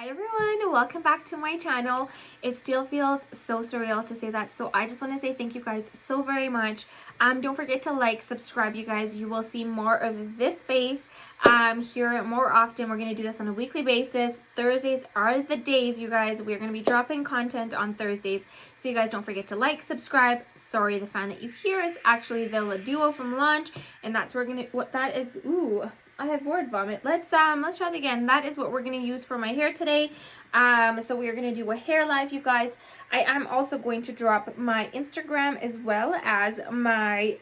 Hi everyone, welcome back to my channel. It still feels so surreal to say that, so I just want to say thank you guys so very much. Don't forget to like, subscribe, you guys. You will see more of this face here more often. We're going to do this on a weekly basis. Thursdays are the days, you guys. We're going to be dropping content on Thursdays, so you guys don't forget to like, subscribe. Sorry, the fan that you hear is actually the leduo from Lange, and that's where we're going to, what that is, ooh, I have word vomit. Let's try it again. That is what we're going to use for my hair today. So we are going to do a hair live, you guys. I am also going to drop my Instagram as well as my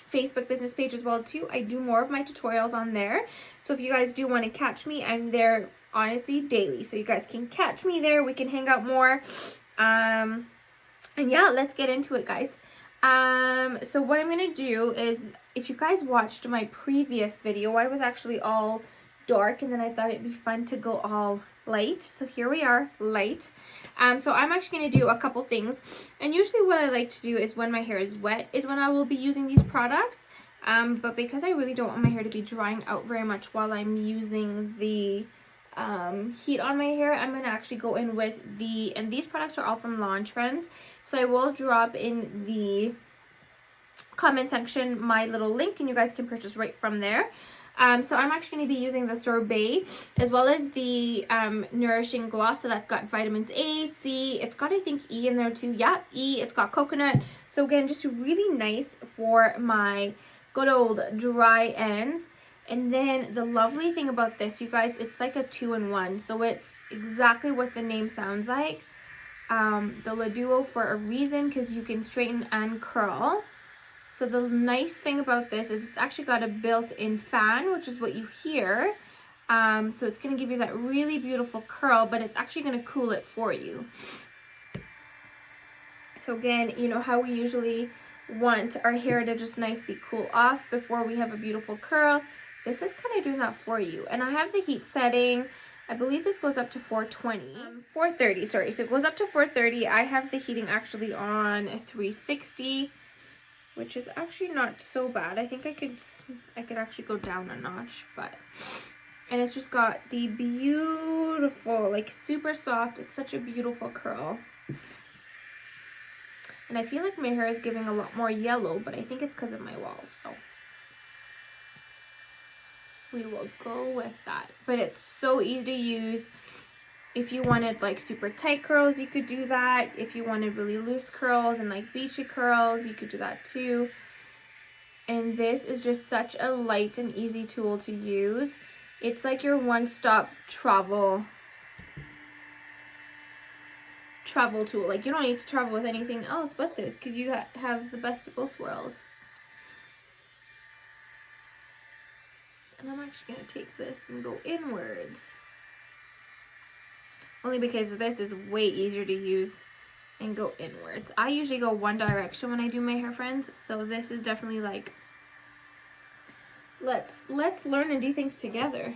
Facebook business page as well too. I do more of my tutorials on there. So if you guys do want to catch me, I'm there honestly daily. So you guys can catch me there. We can hang out more. And yeah, let's get into it, guys. So what I'm going to do is, if you guys watched my previous video, I was actually all dark and then I thought it'd be fun to go all light. So here we are, light. So I'm actually going to do a couple things. And usually what I like to do is when my hair is wet is when I will be using these products. But because I really don't want my hair to be drying out very much while I'm using the heat on my hair, I'm going to actually go in with and these products are all from Lange, friends. So I will drop in the comment section my little link and you guys can purchase right from there. So I'm actually going to be using the sorbet as well as the nourishing gloss. So that's got vitamins A, C, it's got I think E in there too. Yeah, E, it's got coconut. So again, just really nice for my good old dry ends. And then the lovely thing about this, you guys, it's like a 2-in-1. So it's exactly what the name sounds like. The leduo for a reason, because you can straighten and curl. So the nice thing about this is it's actually got a built-in fan, which is what you hear. So it's going to give you that really beautiful curl, but it's actually going to cool it for you. So again, you know how we usually want our hair to just nicely cool off before we have a beautiful curl. This is kind of doing that for you. And I have the heat setting. I believe this goes up to 430, sorry. So it goes up to 430. I have the heating actually on 360, which is actually not so bad. I think I could actually go down a notch, but, and it's just got the beautiful, like super soft, it's such a beautiful curl. And I feel like my hair is giving a lot more yellow, but I think it's because of my walls, so we will go with that. But it's so easy to use. If you wanted like super tight curls, you could do that. If you wanted really loose curls and like beachy curls, you could do that too. And this is just such a light and easy tool to use. It's like your one-stop travel tool. Like you don't need to travel with anything else but this, because you have the best of both worlds. And I'm actually going to take this and go inwards. Only because this is way easier to use and go inwards. I usually go one direction when I do my hair, friends. So this is definitely like, let's learn and do things together.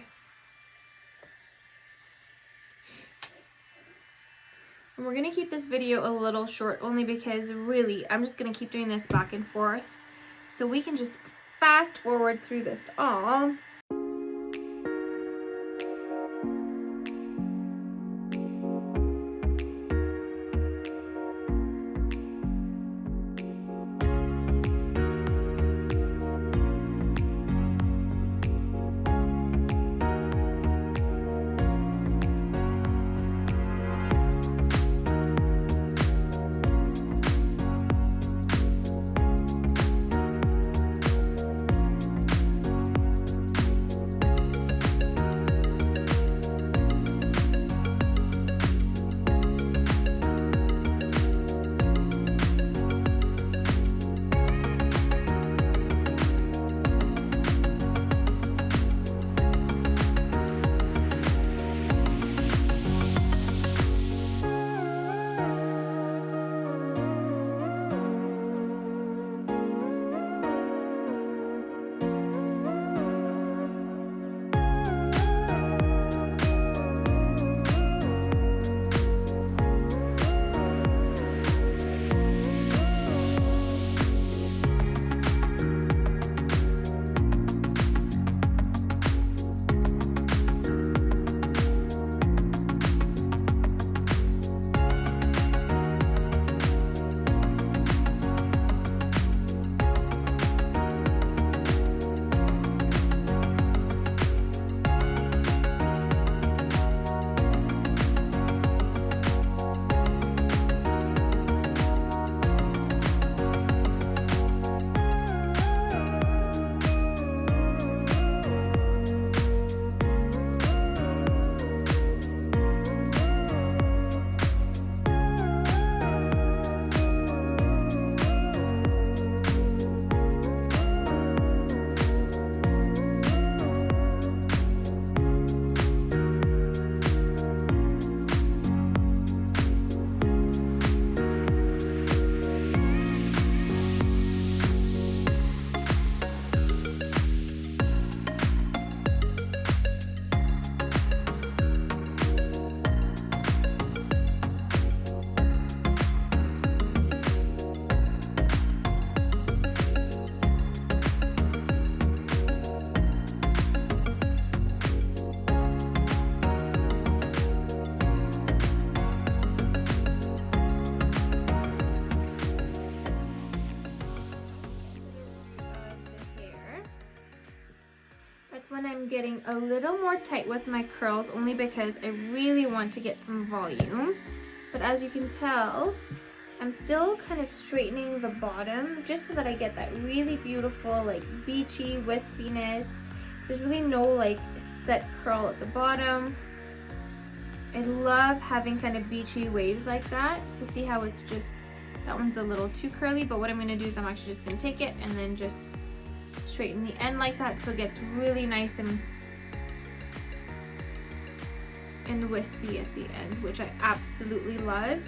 And we're going to keep this video a little short only because really I'm just going to keep doing this back and forth. So we can just fast forward through this all. a little more tight with my curls only because I really want to get some volume. But as you can tell, I'm still kind of straightening the bottom just so that I get that really beautiful like beachy wispiness. There's really no like set curl at the bottom. I love having kind of beachy waves like that. So see how it's just, that one's a little too curly, but what I'm gonna do is I'm actually just gonna take it and then just straighten the end like that so it gets really nice and wispy at the end, which I absolutely love.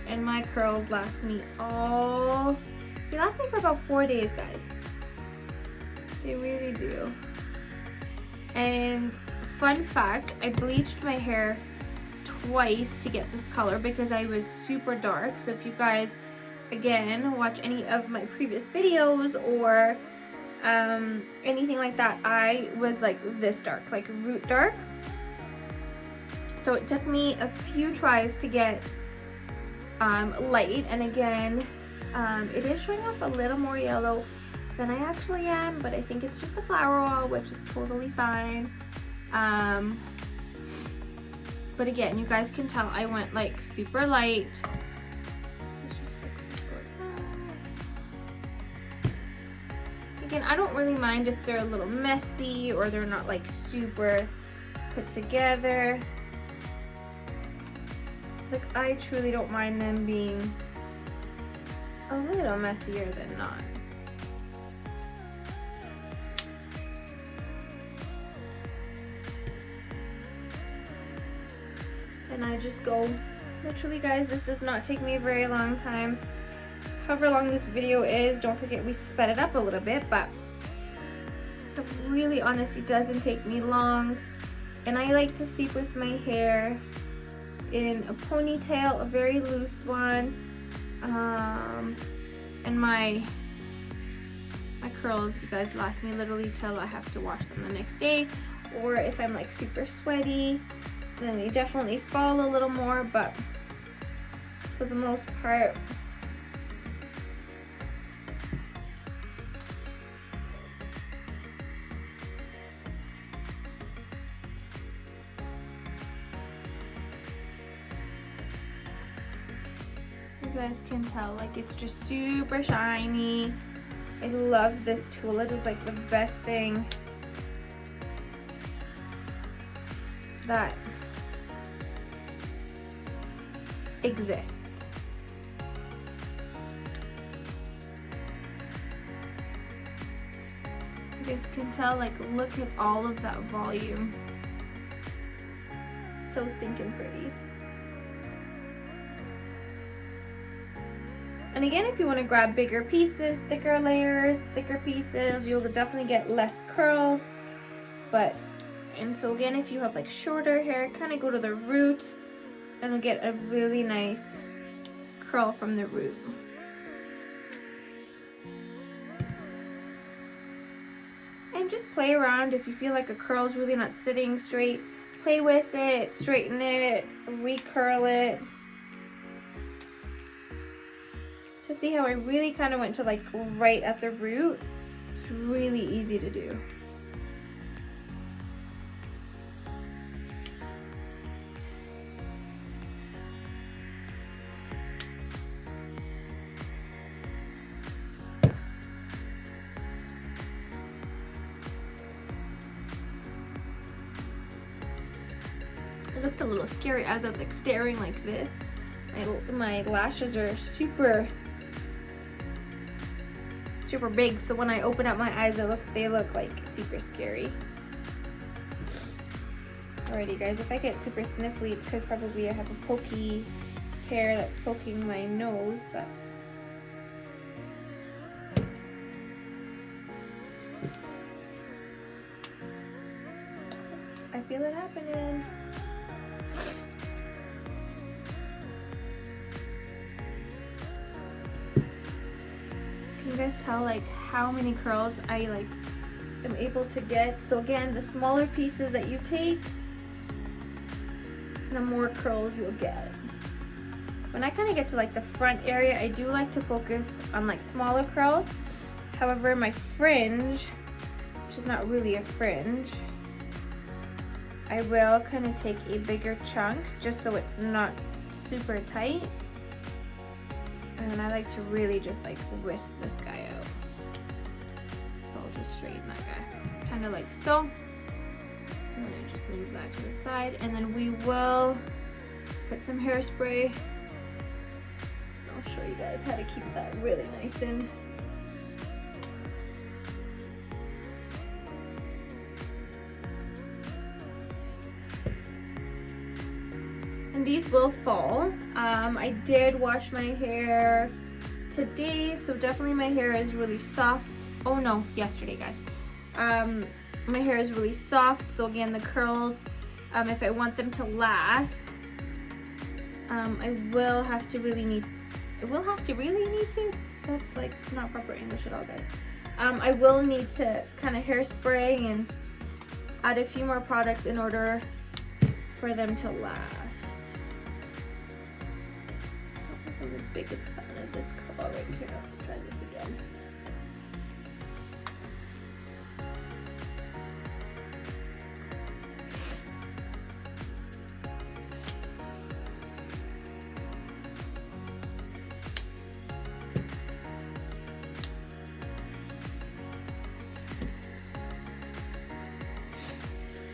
And my curls last me they last me for about 4 days, guys. They really do. And fun fact, I bleached my hair twice to get this color because I was super dark. So if you guys, again, watch any of my previous videos or anything like that, I was like this dark, like root dark. So it took me a few tries to get light, and again, it is showing off a little more yellow than I actually am, but I think it's just the flower oil, which is totally fine. But again, you guys can tell I went like super light. Again, I don't really mind if they're a little messy or they're not like super put together. Like, I truly don't mind them being a little messier than not. And I just go, literally guys, this does not take me a very long time. However long this video is, don't forget we sped it up a little bit, but it really honestly doesn't take me long. And I like to sleep with my hair in a ponytail, a very loose one, and my curls, you guys, last me literally till I have to wash them the next day, or if I'm like super sweaty, then they definitely fall a little more, but for the most part, you guys can tell, like, it's just super shiny. I love this tool. It is like the best thing that exists. You guys can tell, like, look at all of that volume. So stinking pretty. And again, if you want to grab bigger pieces, thicker layers, thicker pieces, you'll definitely get less curls. And so again, if you have like shorter hair, kind of go to the root and we'll get a really nice curl from the root. And just play around. If you feel like a curl is really not sitting straight, play with it, straighten it, recurl it. So see how I really kind of went to like right at the root? It's really easy to do. It looked a little scary as I was like staring like this. My lashes are super big, so when I open up my eyes, they look like super scary. Alrighty guys, if I get super sniffly, it's because probably I have a pokey hair that's poking my nose, but I feel it happening. You guys tell like how many curls I like am able to get. So again, the smaller pieces that you take, the more curls you'll get. When I kind of get to like the front area, I do like to focus on like smaller curls. However, my fringe, which is not really a fringe, I will kind of take a bigger chunk just so it's not super tight. And I like to really just like wisp this guy out. So I'll just straighten that guy, kind of like so. And then I just move that to the side, and then we will put some hairspray. I'll show you guys how to keep that really nice and these will fall. I did wash my hair today, so definitely my hair is really soft. Oh no, yesterday, guys. My hair is really soft, so again, the curls, if I want them to last, I will have to really need to, that's like not proper English at all, guys. I will need to kind of hairspray and add a few more products in order for them to last. I'm the biggest fan of this curl right here. Let's try this again.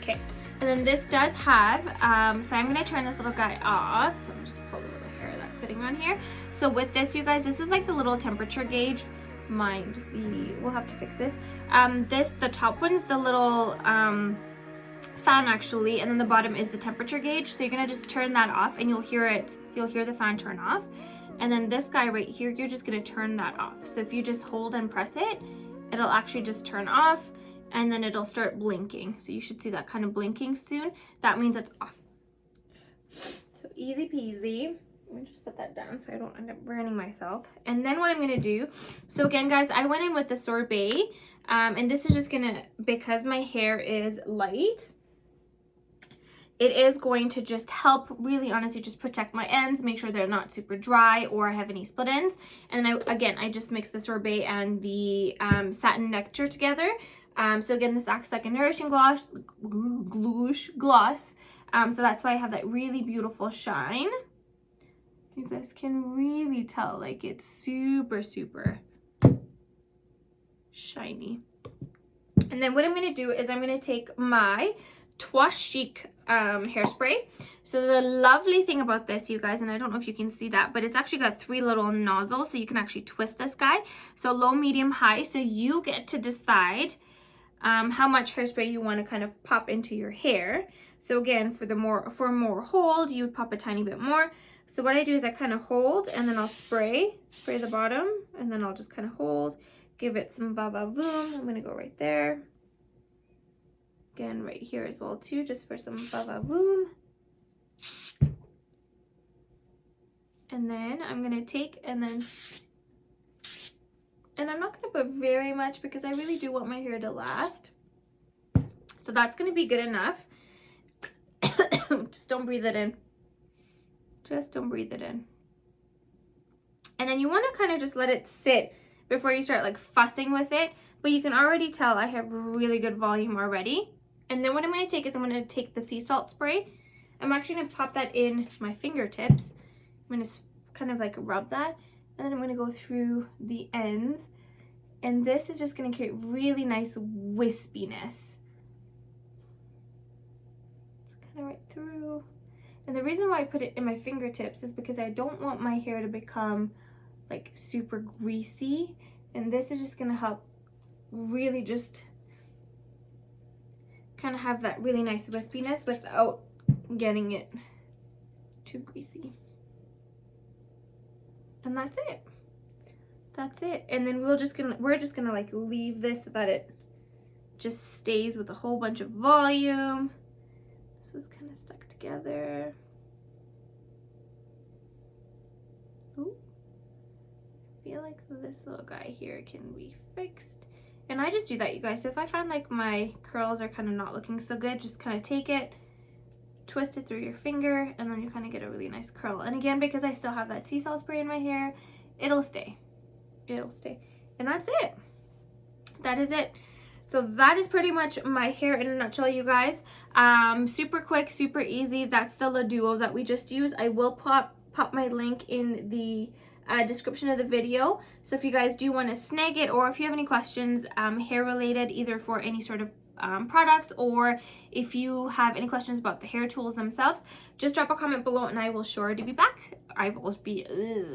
Okay, and then this does have, so I'm gonna turn this little guy off. Let me just pull the little hair that's sitting on here. So with this, you guys, this is like the little temperature gauge. We'll have to fix this. The top one's the little fan actually, and then the bottom is the temperature gauge. So you're gonna just turn that off, and you'll hear the fan turn off. And then this guy right here, you're just gonna turn that off. So if you just hold and press it, it'll actually just turn off, and then it'll start blinking. So you should see that kind of blinking soon. That means it's off. So easy peasy. Let me just put that down so I don't end up burning myself. And then what I'm gonna do, so again, guys, I went in with the sorbet, and this is just gonna, because my hair is light, it is going to just help really honestly just protect my ends, make sure they're not super dry or have any split ends. And then I just mix the sorbet and the satin nectar together. So again, this acts like a nourishing gloss. So that's why I have that really beautiful shine. You guys can really tell, like, it's super, super shiny. And then what I'm going to do is I'm going to take my Trois Chic hairspray. So the lovely thing about this, you guys, and I don't know if you can see that, but it's actually got 3 little nozzles, so you can actually twist this guy. So low, medium, high. So you get to decide how much hairspray you want to kind of pop into your hair. So again, for more hold, you would pop a tiny bit more. So what I do is I kind of hold, and then I'll spray the bottom, and then I'll just kind of hold, give it some va-va-voom. I'm going to go right there. Again, right here as well too, just for some va-va-voom. And then I'm going to take and I'm not going to put very much because I really do want my hair to last. So that's going to be good enough. Just don't breathe it in. Just don't breathe it in. And then you want to kind of just let it sit before you start like fussing with it. But you can already tell I have really good volume already. And then what I'm going to take is I'm going to take the sea salt spray. I'm actually going to pop that in my fingertips. I'm going to kind of like rub that. And then I'm going to go through the ends. And this is just going to create really nice wispiness. It's kind of right through. And the reason why I put it in my fingertips is because I don't want my hair to become like super greasy. And this is just going to help really just kind of have that really nice wispiness without getting it too greasy. And that's it. That's it. And then we're just gonna like leave this so that it just stays with a whole bunch of volume. This was kind of stuck together. Ooh. I feel like this little guy here can be fixed. And I just do that, you guys. So if I find like my curls are kind of not looking so good, just kind of take it, twist it through your finger, and then you kind of get a really nice curl. And again, because I still have that sea salt spray in my hair, it'll stay. It'll stay. And that's it. That is it. So that is pretty much my hair in a nutshell, you guys. Super quick, super easy. That's the leduo that we just used. I will pop my link in the description of the video. So if you guys do want to snag it, or if you have any questions hair related, either for any sort of products, or if you have any questions about the hair tools themselves, just drop a comment below and I will sure to be back. I will be,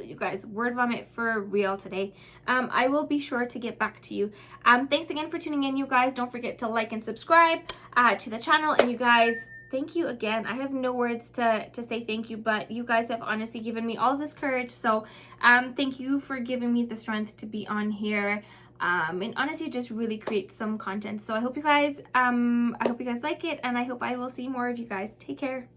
you guys, word vomit for real today. I will be sure to get back to you. Thanks again for tuning in, you guys. Don't forget to like and subscribe to the channel, and you guys, thank you again. I have no words to say thank you, but you guys have honestly given me all this courage. So thank you for giving me the strength to be on here. And honestly just really create some content. So I hope you guys like it, and I hope I will see more of you guys. Take care.